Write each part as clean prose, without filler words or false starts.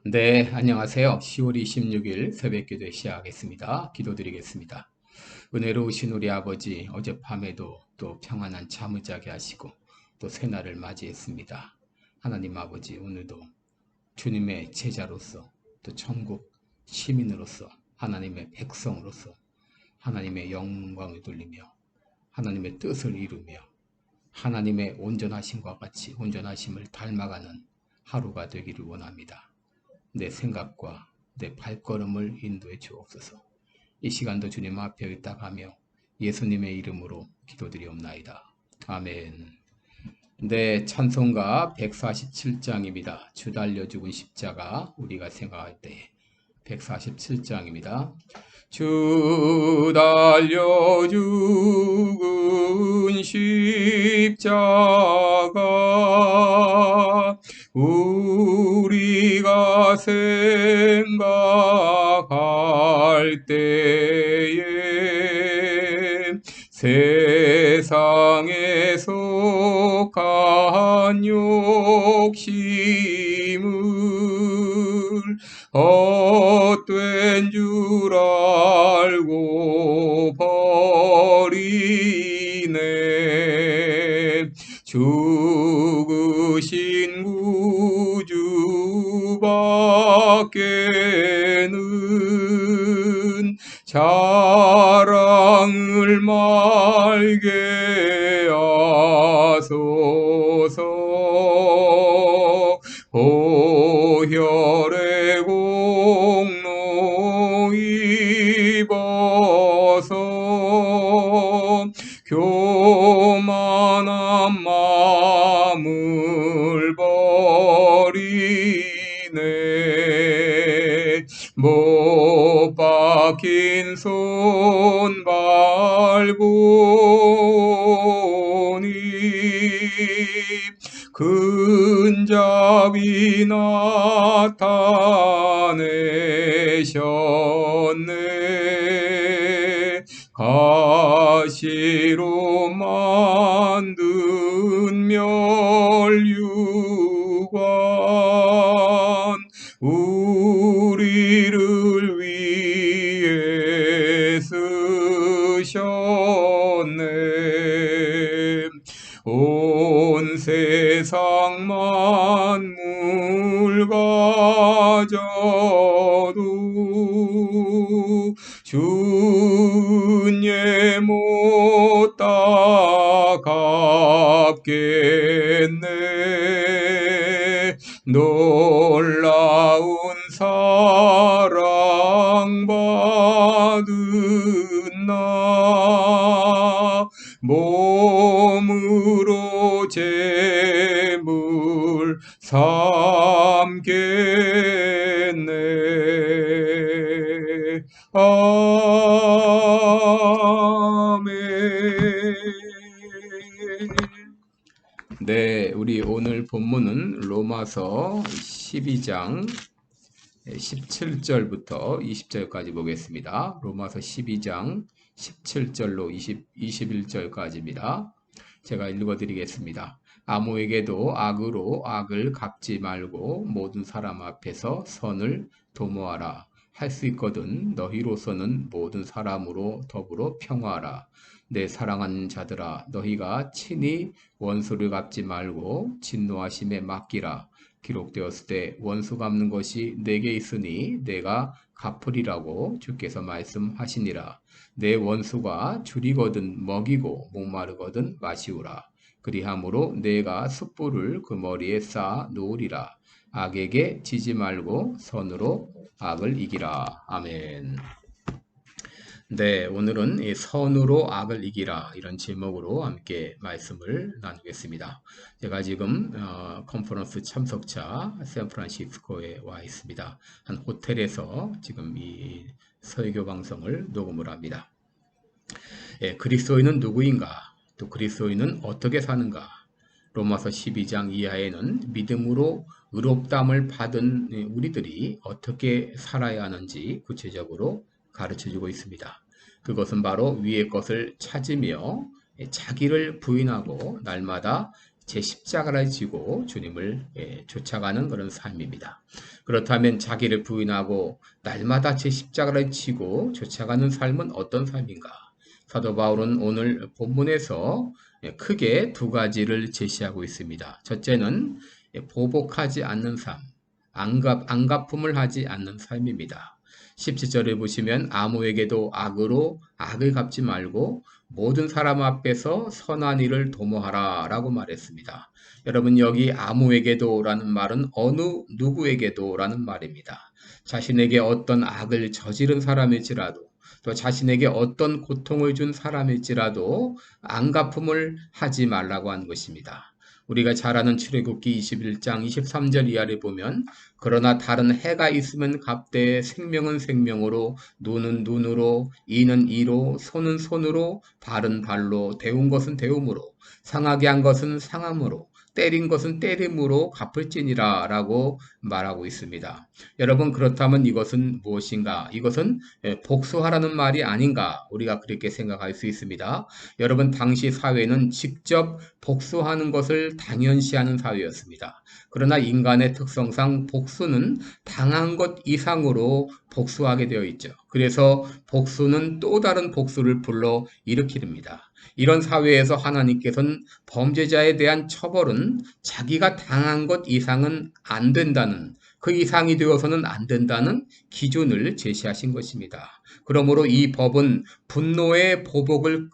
네, 안녕하세요. 10월 26일 새벽기도 시작하겠습니다. 기도드리겠습니다. 은혜로우신 우리 아버지, 어젯밤에도 또 평안한 잠을 자게 하시고 또 새날을 맞이했습니다. 하나님 아버지, 오늘도 주님의 제자로서 또 천국 시민으로서 하나님의 백성으로서 하나님의 영광을 돌리며 하나님의 뜻을 이루며 하나님의 온전하심과 같이 온전하심을 닮아가는 하루가 되기를 원합니다. 내 생각과 내 발걸음을 인도해 주옵소서. 이 시간도 주님 앞에 의탁하며 예수님의 이름으로 기도드리옵나이다. 아멘. 네, 찬송가 147장입니다. 주 달려 죽은 십자가 우리가 생각할 때 147장입니다. 주 달려 죽은 십자가 우리가 생각할 때에 세상에 속한 욕심을 헛된 줄 알고 버리네. 죽으신 구주밖에는 자랑을 말게 하소서. 보혈의 공로 입어서 교만한 마음을 버리네. 못 박힌 손발 보니 근잡이 나타내셨네. 가시로 만든 멸류관 우리를 위해 쓰셨네. 온 세상 만물 가져도 주님 못 갚겠네. 놀라운 사랑받은 나 몸으로 제물 삼겠네. 아멘. 네, 우리 오늘 본문은 로마서 12장 17절부터 20절까지 보겠습니다. 로마서 12장 17절로 21절까지입니다. 제가 읽어드리겠습니다. 아무에게도 악으로 악을 갚지 말고 모든 사람 앞에서 선을 도모하라. 할 수 있거든 너희로서는 모든 사람으로 더불어 평화하라. 내 사랑하는 자들아 너희가 친히 원수를 갚지 말고 진노하심에 맡기라. 기록되었을 때 원수 갚는 것이 내게 있으니 내가 갚으리라고 주께서 말씀하시니라. 내 원수가 줄이거든 먹이고 목마르거든 마시우라. 그리함으로 내가 숯불을 그 머리에 쌓아 놓으리라. 악에게 지지 말고 선으로 악을 이기라. 아멘. 네, 오늘은 이 선으로 악을 이기라 이런 제목으로 함께 말씀을 나누겠습니다. 제가 지금 컨퍼런스 참석차 샌프란시스코에 와 있습니다. 한 호텔에서 지금 이 설교 방송을 녹음을 합니다. 예, 그리스도인은 누구인가? 또 그리스도인은 어떻게 사는가? 로마서 12장 이하에는 믿음으로 의롭다함을 받은 우리들이 어떻게 살아야 하는지 구체적으로 가르쳐주고 있습니다. 그것은 바로 위의 것을 찾으며 자기를 부인하고 날마다 제 십자가를 지고 주님을 쫓아가는 그런 삶입니다. 그렇다면 자기를 부인하고 날마다 제 십자가를 지고 쫓아가는 삶은 어떤 삶인가? 사도 바울은 오늘 본문에서 크게 두 가지를 제시하고 있습니다. 첫째는 보복하지 않는 삶, 안갚음을 하지 않는 삶입니다. 17절에 보시면 아무에게도 악으로 악을 갚지 말고 모든 사람 앞에서 선한 일을 도모하라 라고 말했습니다. 여러분 여기 아무에게도 라는 말은 어느 누구에게도 라는 말입니다. 자신에게 어떤 악을 저지른 사람일지라도 또 자신에게 어떤 고통을 준 사람일지라도 안갚음을 하지 말라고 하는 것입니다. 우리가 잘 아는 출애굽기 21장 23절 이하를 보면 그러나 다른 해가 있으면 갚되 생명은 생명으로 눈은 눈으로 이는 이로 손은 손으로 발은 발로 데운 것은 데움으로 상하게 한 것은 상함으로 때린 것은 때림으로 갚을지니라 라고 말하고 있습니다. 여러분 그렇다면 이것은 무엇인가? 이것은 복수하라는 말이 아닌가? 우리가 그렇게 생각할 수 있습니다. 여러분 당시 사회는 직접 복수하는 것을 당연시하는 사회였습니다. 그러나 인간의 특성상 복수는 당한 것 이상으로 복수하게 되어 있죠. 그래서 복수는 또 다른 복수를 불러 일으킵니다. 이런 사회에서 하나님께서는 범죄자에 대한 처벌은 자기가 당한 것 이상은 안 된다는, 그 이상이 되어서는 안 된다는 기준을 제시하신 것입니다. 그러므로 이 법은 분노의 보복을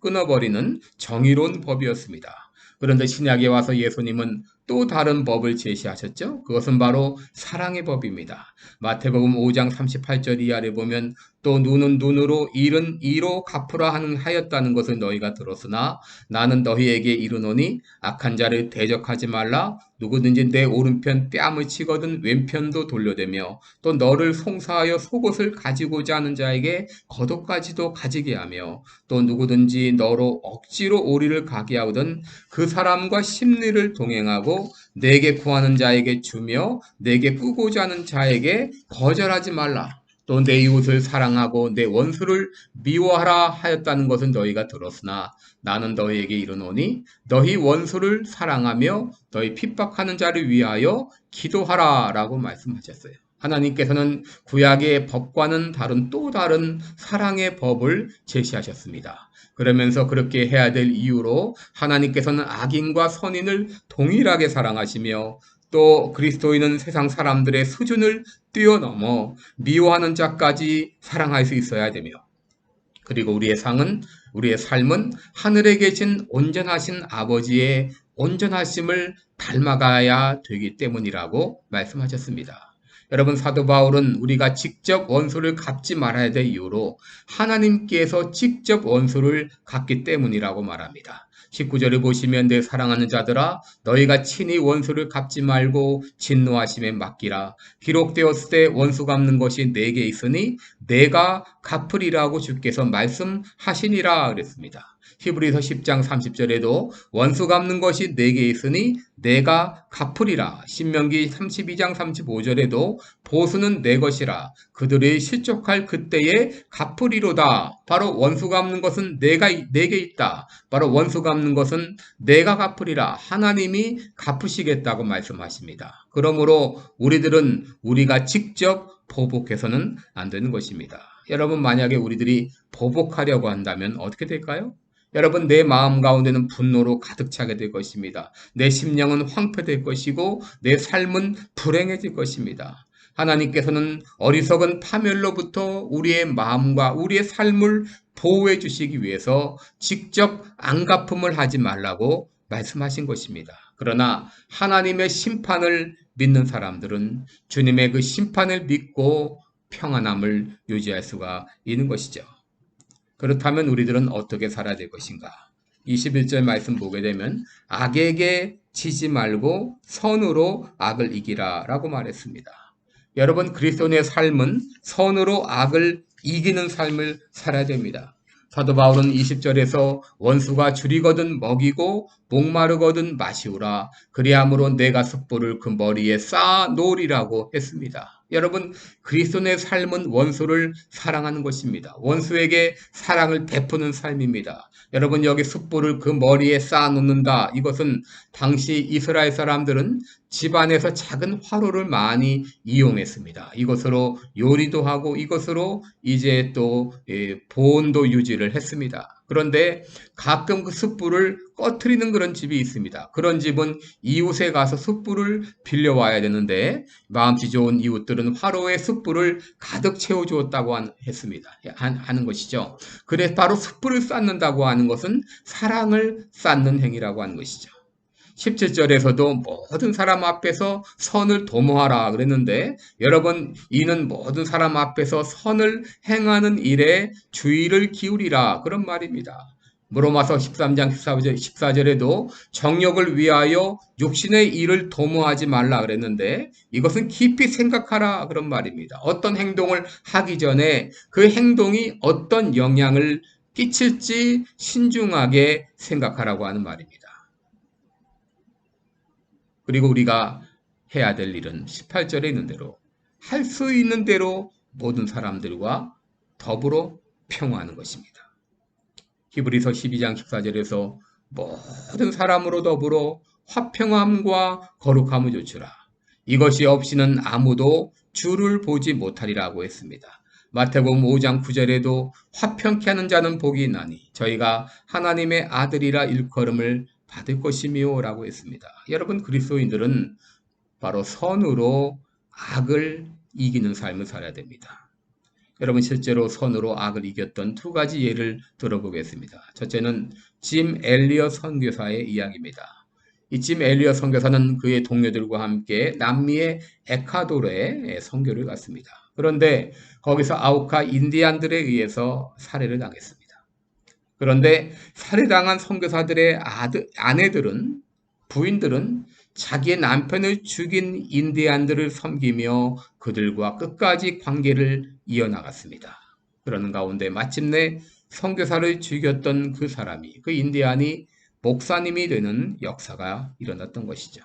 끊어버리는 정의로운 법이었습니다. 그런데 신약에 와서 예수님은 또 다른 법을 제시하셨죠. 그것은 바로 사랑의 법입니다. 마태복음 5장 38절 이하를 보면 또 눈은 눈으로 이는 이로 갚으라 하였다는 것을 너희가 들었으나 나는 너희에게 이르노니 악한 자를 대적하지 말라. 누구든지 내 오른편 뺨을 치거든 왼편도 돌려대며 또 너를 송사하여 속옷을 가지고자 하는 자에게 겉옷까지도 가지게 하며 또 누구든지 너로 억지로 오리를 가게 하거든 그 사람과 심리를 동행하고 내게 구하는 자에게 주며 내게 꾸고자 하는 자에게 거절하지 말라. 또 내 이웃을 사랑하고 내 원수를 미워하라 하였다는 것은 너희가 들었으나 나는 너희에게 이르노니 너희 원수를 사랑하며 너희 핍박하는 자를 위하여 기도하라 라고 말씀하셨어요. 하나님께서는 구약의 법과는 다른 또 다른 사랑의 법을 제시하셨습니다. 그러면서 그렇게 해야 될 이유로 하나님께서는 악인과 선인을 동일하게 사랑하시며 또 그리스도인은 세상 사람들의 수준을 뛰어넘어 미워하는 자까지 사랑할 수 있어야 되며 그리고 우리의 삶은 하늘에 계신 온전하신 아버지의 온전하심을 닮아가야 되기 때문이라고 말씀하셨습니다. 여러분 사도 바울은 우리가 직접 원수를 갚지 말아야 될 이유로 하나님께서 직접 원수를 갚기 때문이라고 말합니다. 19절을 보시면 내 사랑하는 자들아 너희가 친히 원수를 갚지 말고 진노하심에 맡기라. 기록되었을 때 원수 갚는 것이 내게 있으니 내가 갚으리라고 주께서 말씀하시니라 그랬습니다. 히브리서 10장 30절에도 원수 갚는 것이 내게 있으니 내가 갚으리라. 신명기 32장 35절에도 보수는 내 것이라 그들이 실족할 그때에 갚으리로다. 바로 원수 갚는 것은 내게 있다. 바로 원수 갚는 것은 내가 갚으리라. 하나님이 갚으시겠다고 말씀하십니다. 그러므로 우리가 직접 보복해서는 안 되는 것입니다. 여러분 만약에 우리들이 보복하려고 한다면 어떻게 될까요? 여러분 내 마음 가운데는 분노로 가득 차게 될 것입니다. 내 심령은 황폐될 것이고 내 삶은 불행해질 것입니다. 하나님께서는 어리석은 파멸로부터 우리의 마음과 우리의 삶을 보호해 주시기 위해서 직접 안갚음을 하지 말라고 말씀하신 것입니다. 그러나 하나님의 심판을 믿는 사람들은 주님의 그 심판을 믿고 평안함을 유지할 수가 있는 것이죠. 그렇다면 우리들은 어떻게 살아야 될 것인가? 21절 말씀 보게 되면 악에게 지지 말고 선으로 악을 이기라 라고 말했습니다. 여러분 그리스도인의 삶은 선으로 악을 이기는 삶을 살아야 됩니다. 사도 바울은 20절에서 원수가 줄이거든 먹이고 목마르거든 마시우라. 그리함으로 내가 숯불을 그 머리에 쌓아 놓으리라고 했습니다. 여러분, 그리스도의 삶은 원수를 사랑하는 것입니다. 원수에게 사랑을 베푸는 삶입니다. 여러분, 여기 숯불을 그 머리에 쌓아 놓는다. 이것은 당시 이스라엘 사람들은 집안에서 작은 화로를 많이 이용했습니다. 이것으로 요리도 하고 이것으로 이제 또 보온도 유지를 했습니다. 그런데 가끔 그 숯불을 꺼트리는 그런 집이 있습니다. 그런 집은 이웃에 가서 숯불을 빌려와야 되는데 마음씨 좋은 이웃들은 화로에 숯불을 가득 채워주었다고 했습니다. 하는 것이죠. 그래서 바로 숯불을 쌓는다고 하는 것은 사랑을 쌓는 행위라고 하는 것이죠. 17절에서도 모든 사람 앞에서 선을 도모하라 그랬는데 여러분, 이는 모든 사람 앞에서 선을 행하는 일에 주의를 기울이라 그런 말입니다. 로마서 13장 14절에도 정욕을 위하여 육신의 일을 도모하지 말라 그랬는데 이것은 깊이 생각하라 그런 말입니다. 어떤 행동을 하기 전에 그 행동이 어떤 영향을 끼칠지 신중하게 생각하라고 하는 말입니다. 그리고 우리가 해야 될 일은 18절에 있는 대로 할 수 있는 대로 모든 사람들과 더불어 평화하는 것입니다. 히브리서 12장 14절에서 모든 사람으로 더불어 화평함과 거룩함을 조추라. 이것이 없이는 아무도 주를 보지 못하리라고 했습니다. 마태복음 5장 9절에도 화평케 하는 자는 복이 있나니 저희가 하나님의 아들이라 일컬음을 받을 것이며 라고 했습니다. 여러분, 그리스도인들은 바로 선으로 악을 이기는 삶을 살아야 됩니다. 여러분, 실제로 선으로 악을 이겼던 두 가지 예를 들어보겠습니다. 첫째는 짐 엘리엇 선교사의 이야기입니다. 이 짐 엘리엇 선교사는 그의 동료들과 함께 남미의 에콰도르에 선교를 갔습니다. 그런데 거기서 아우카 인디안들에 의해서 살해를 당했습니다. 그런데 살해당한 선교사들의 아내들은, 부인들은 자기의 남편을 죽인 인디안들을 섬기며 그들과 끝까지 관계를 이어나갔습니다. 그러는 가운데 마침내 선교사를 죽였던 그 사람이, 그 인디안이 목사님이 되는 역사가 일어났던 것이죠.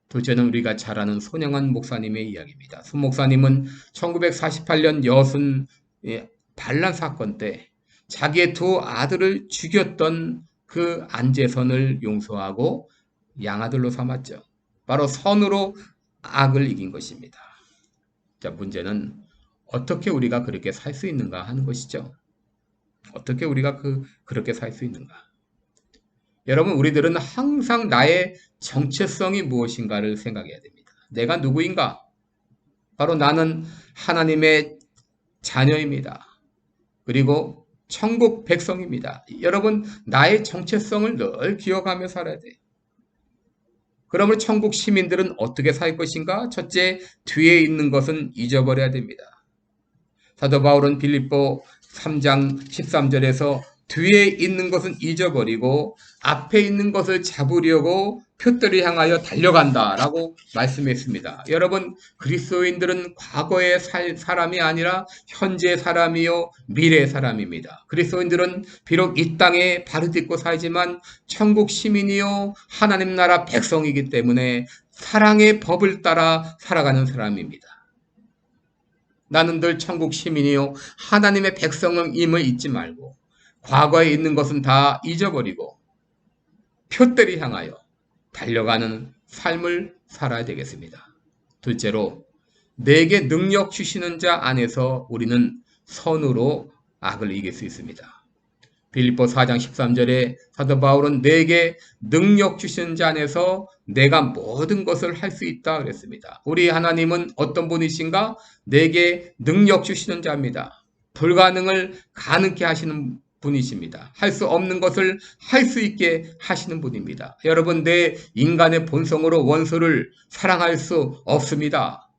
둘째는 우리가 잘 아는 손영한 목사님의 이야기입니다. 손 목사님은 1948년 여순 반란 사건 때 자기의 두 아들을 죽였던 그 안재선을 용서하고 양아들로 삼았죠. 바로 선으로 악을 이긴 것입니다. 자, 문제는 어떻게 우리가 그렇게 살 수 있는가 하는 것이죠. 어떻게 우리가 그렇게 살 수 있는가. 여러분, 우리들은 항상 나의 정체성이 무엇인가를 생각해야 됩니다. 내가 누구인가? 바로 나는 하나님의 자녀입니다. 그리고 천국 백성입니다. 여러분, 나의 정체성을 늘 기억하며 살아야 돼요. 그러면 천국 시민들은 어떻게 살 것인가? 첫째, 뒤에 있는 것은 잊어버려야 됩니다. 사도 바울은 빌립보 3장 13절에서 뒤에 있는 것은 잊어버리고 앞에 있는 것을 잡으려고 표대를 향하여 달려간다 라고 말씀했습니다. 여러분, 그리스도인들은 과거의 사람이 아니라 현재의 사람이요 미래의 사람입니다. 그리스도인들은 비록 이 땅에 발을 딛고 살지만 천국 시민이요 하나님 나라 백성이기 때문에 사랑의 법을 따라 살아가는 사람입니다. 나는 늘 천국 시민이요 하나님의 백성임을 잊지 말고 과거에 있는 것은 다 잊어버리고 표대를 향하여 달려가는 삶을 살아야 되겠습니다. 둘째로, 내게 능력 주시는 자 안에서 우리는 선으로 악을 이길 수 있습니다. 빌립보 4장 13절에 사도 바울은 내게 능력 주시는 자 안에서 내가 모든 것을 할 수 있다 그랬습니다. 우리 하나님은 어떤 분이신가? 내게 능력 주시는 자입니다. 불가능을 가능케 하시는 분이십니다. 할 수 없는 것을 할 수 있게 하시는 분입니다. 여러분, 내 인간의 본성으로 원수를 사랑할 수 없습니다.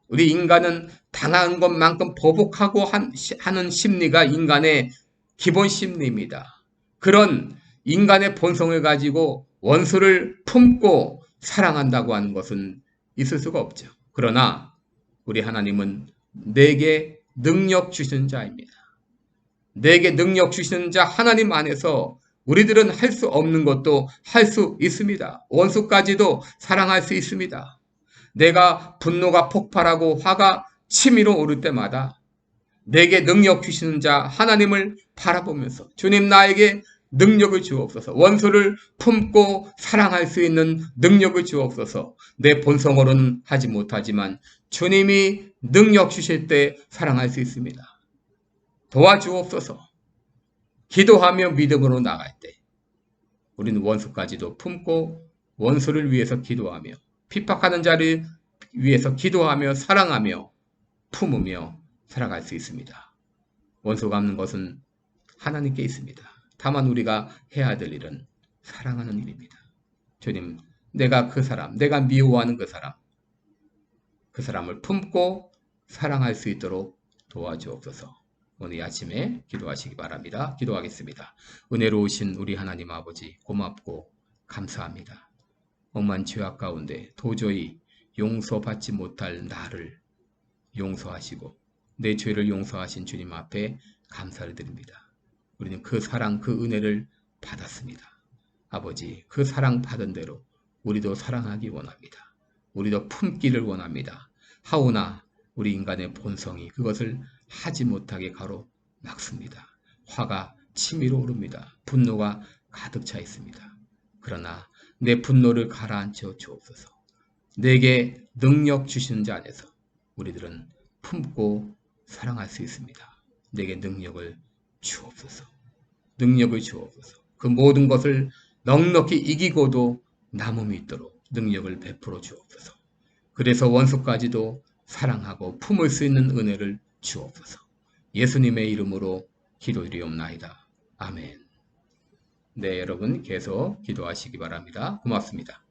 우리 인간은 당한 것만큼 보복하고 하는 심리가 인간의 기본 심리입니다. 그런 인간의 본성을 가지고 원수를 품고 사랑한다고 하는 것은 있을 수가 없죠. 그러나 우리 하나님은 내게 능력 주시는 자입니다. 내게 능력 주시는 자 하나님 안에서 우리들은 할 수 없는 것도 할 수 있습니다. 원수까지도 사랑할 수 있습니다. 내가 분노가 폭발하고 화가 치밀어 오를 때마다 내게 능력 주시는 자 하나님을 바라보면서 주님 나에게 능력을 주옵소서. 원수를 품고 사랑할 수 있는 능력을 주옵소서. 내 본성으로는 하지 못하지만 주님이 능력 주실 때 사랑할 수 있습니다. 도와주옵소서. 기도하며 믿음으로 나갈 때 우리는 원수까지도 품고 원수를 위해서 기도하며 핍박하는 자를 위해서 기도하며 사랑하며 품으며 살아갈 수 있습니다. 원수가 갚는 것은 하나님께 있습니다. 다만 우리가 해야 될 일은 사랑하는 일입니다. 주님, 내가 그 사람, 내가 미워하는 그 사람을 품고 사랑할 수 있도록 도와주옵소서. 오늘 아침에 기도하시기 바랍니다. 기도하겠습니다. 은혜로우신 우리 하나님 아버지 고맙고 감사합니다. 억만 죄악 가운데 도저히 용서받지 못할 나를 용서하시고 내 죄를 용서하신 주님 앞에 감사를 드립니다. 우리는 그 사랑, 그 은혜를 받았습니다. 아버지, 그 사랑 받은 대로 우리도 사랑하기 원합니다. 우리도 품기를 원합니다. 하오나 우리 인간의 본성이 그것을 하지 못하게 가로막습니다. 화가 치밀어 오릅니다. 분노가 가득 차 있습니다. 그러나 내 분노를 가라앉혀 주옵소서. 내게 능력 주시는 자 안에서 우리들은 품고 사랑할 수 있습니다. 내게 능력을 주옵소서. 능력을 주옵소서. 그 모든 것을 넉넉히 이기고도 남음이 있도록 능력을 베풀어 주옵소서. 그래서 원수까지도 사랑하고 품을 수 있는 은혜를 주옵소서. 예수님의 이름으로 기도드리옵나이다. 아멘. 네, 여러분 계속 기도하시기 바랍니다. 고맙습니다.